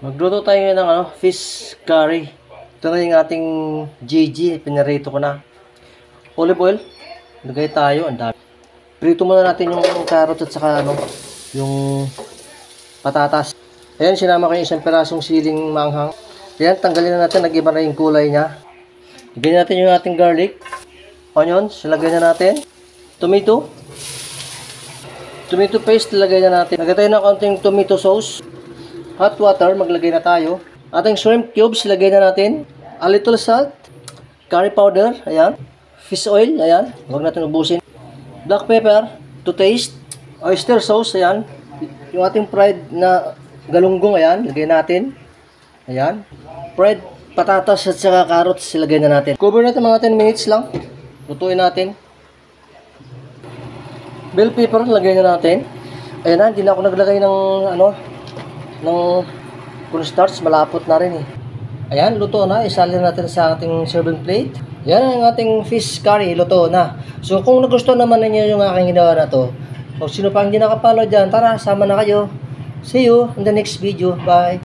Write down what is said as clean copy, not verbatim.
Magluto tayo ngayon ng fish curry. Ito na yung ating GG, pinarito ko na. Olive oil, lagay tayo, ang dami. Prito muna natin yung carrot at saka yung patatas. Ayan, sinama ko yung isang perasong siling manghang. Ayan, tanggalin na natin, nag-iba na yung kulay niya. Lagyan natin yung ating garlic, onions, lagyan na natin. Tomato paste, lagay na natin. Lagay tayo ng konting tomato sauce. Hot water, maglagay na tayo. Ating shrimp cubes, lagay na natin. A little salt, curry powder, ayan. Fish oil, ayan. Huwag natin ubusin. Black pepper, to taste. Oyster sauce, ayan. Yung ating fried na galunggong, ayan. Lagay natin. Ayan. Fried patatas at saka carrots, lagay na natin. Cover natin mga 10 minutes lang. Lutuin natin. Bell pepper, lagay na natin. Ayan na, hindi na ako naglagay ng cornstarch, malapot na rin eh. Ayan, luto na. Isalin natin sa ating serving plate. Yan ang ating fish curry, luto na. So kung nagustuhan naman ninyo yung aking ginawa na to, so sino pa hindi nakapalo dyan, tara, sama na kayo. See you in the next video. Bye!